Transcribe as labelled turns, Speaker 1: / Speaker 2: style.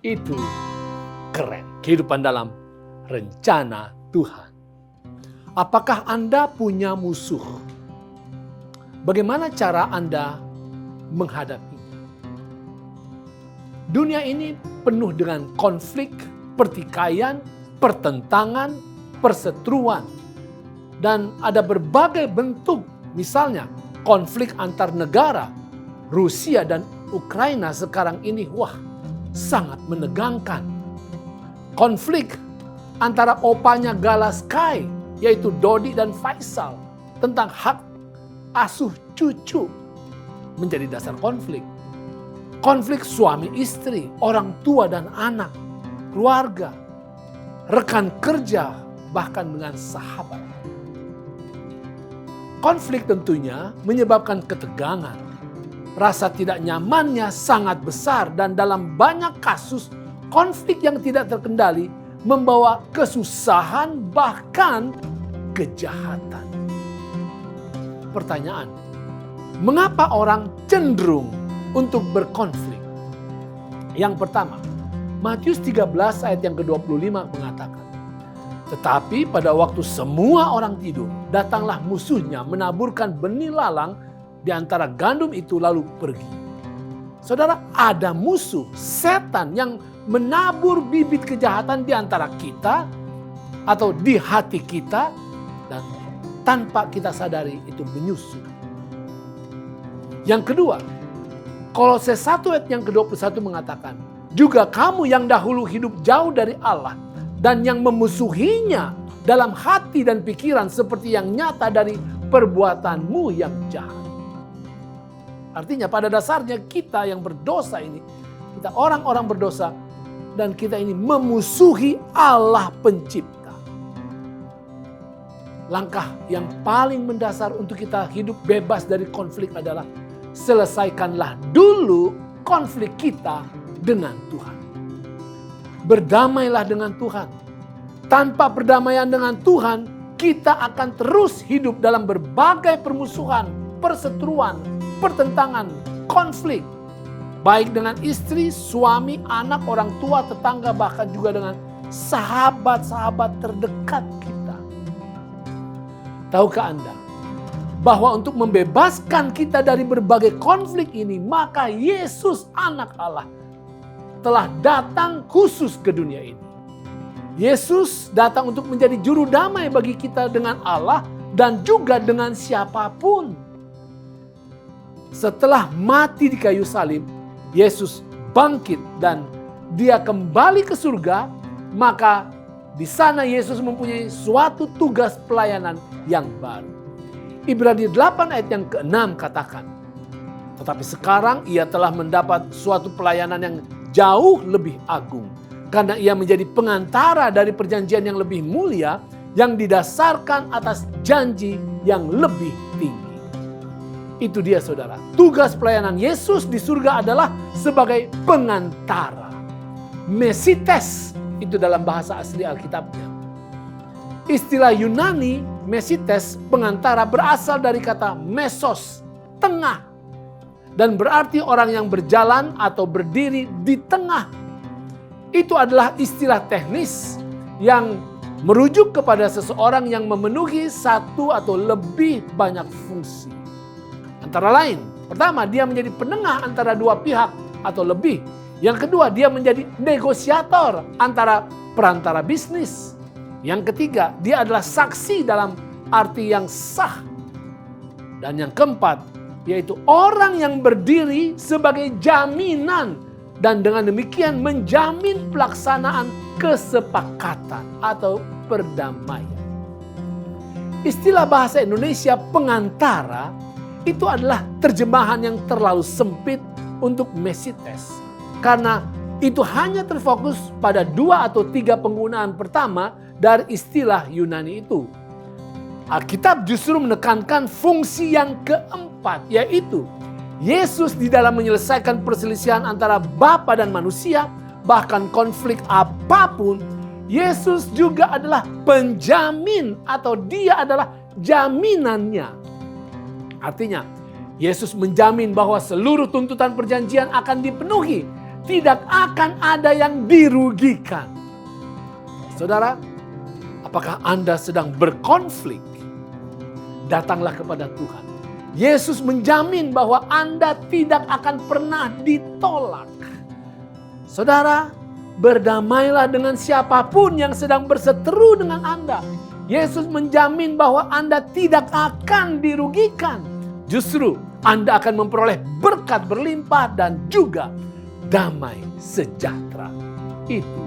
Speaker 1: Itu keren. Kehidupan dalam rencana Tuhan. Apakah Anda punya musuh? Bagaimana cara Anda menghadapinya? Dunia ini penuh dengan konflik, pertikaian, pertentangan, perseteruan. Dan ada berbagai bentuk, misalnya konflik antar negara. Rusia dan Ukraina sekarang ini, sangat menegangkan. Konflik antara opanya Galaskai, yaitu Dodi dan Faisal, tentang hak asuh cucu menjadi dasar konflik. Konflik suami istri, orang tua dan anak, keluarga, rekan kerja, bahkan dengan sahabat. Konflik tentunya menyebabkan ketegangan. Rasa tidak nyamannya sangat besar dan dalam banyak kasus konflik yang tidak terkendali membawa kesusahan bahkan kejahatan. Pertanyaan, mengapa orang cenderung untuk berkonflik? Yang pertama, Matius 13 ayat yang ke-25 mengatakan, tetapi pada waktu semua orang tidur, datanglah musuhnya menaburkan benih lalang di antara gandum itu lalu pergi. Saudara, ada musuh, setan yang menabur bibit kejahatan di antara kita atau di hati kita dan tanpa kita sadari itu menyusup. Yang kedua, Kolose 1 ayat yang ke-21 mengatakan, juga kamu yang dahulu hidup jauh dari Allah dan yang memusuhinya dalam hati dan pikiran seperti yang nyata dari perbuatanmu yang jahat. Artinya pada dasarnya kita yang berdosa ini, kita orang-orang berdosa dan kita ini memusuhi Allah pencipta. Langkah yang paling mendasar untuk kita hidup bebas dari konflik adalah selesaikanlah dulu konflik kita dengan Tuhan. Berdamailah dengan Tuhan. Tanpa perdamaian dengan Tuhan, kita akan terus hidup dalam berbagai permusuhan, perseteruan, pertentangan, konflik. Baik dengan istri, suami, anak, orang tua, tetangga, bahkan juga dengan sahabat-sahabat terdekat kita. Tahukah Anda bahwa untuk membebaskan kita dari berbagai konflik ini, maka Yesus anak Allah telah datang khusus ke dunia ini. Yesus datang untuk menjadi juru damai bagi kita dengan Allah dan juga dengan siapapun. Setelah mati di kayu salib, Yesus bangkit dan dia kembali ke surga, maka di sana Yesus mempunyai suatu tugas pelayanan yang baru. Ibrani 8 ayat yang ke-6 katakan, tetapi sekarang ia telah mendapat suatu pelayanan yang jauh lebih agung, karena ia menjadi pengantara dari perjanjian yang lebih mulia, yang didasarkan atas janji yang lebih tinggi. Itu dia saudara, tugas pelayanan Yesus di surga adalah sebagai pengantara. Mesites, itu dalam bahasa asli Alkitabnya. Istilah Yunani, mesites, pengantara, berasal dari kata mesos, tengah. Dan berarti orang yang berjalan atau berdiri di tengah. Itu adalah istilah teknis yang merujuk kepada seseorang yang memenuhi satu atau lebih banyak fungsi. Antara lain, pertama, dia menjadi penengah antara dua pihak atau lebih. Yang kedua, dia menjadi negosiator antara perantara bisnis. Yang ketiga, dia adalah saksi dalam arti yang sah. Dan yang keempat, yaitu orang yang berdiri sebagai jaminan dan dengan demikian menjamin pelaksanaan kesepakatan atau perdamaian. Istilah bahasa Indonesia pengantara itu adalah terjemahan yang terlalu sempit untuk mesites. Karena itu hanya terfokus pada 2 atau 3 penggunaan pertama dari istilah Yunani itu. Alkitab justru menekankan fungsi yang keempat, yaitu Yesus di dalam menyelesaikan perselisihan antara Bapa dan manusia, bahkan konflik apapun, Yesus juga adalah penjamin atau dia adalah jaminannya. Artinya, Yesus menjamin bahwa seluruh tuntutan perjanjian akan dipenuhi tidak akan ada yang dirugikan. Saudara, apakah Anda sedang berkonflik? Datanglah kepada Tuhan. Yesus menjamin bahwa Anda tidak akan pernah ditolak. Saudara, berdamailah dengan siapapun yang sedang berseteru dengan Anda. Yesus menjamin bahwa Anda tidak akan dirugikan. Justru Anda akan memperoleh berkat berlimpah dan juga damai sejahtera. Itu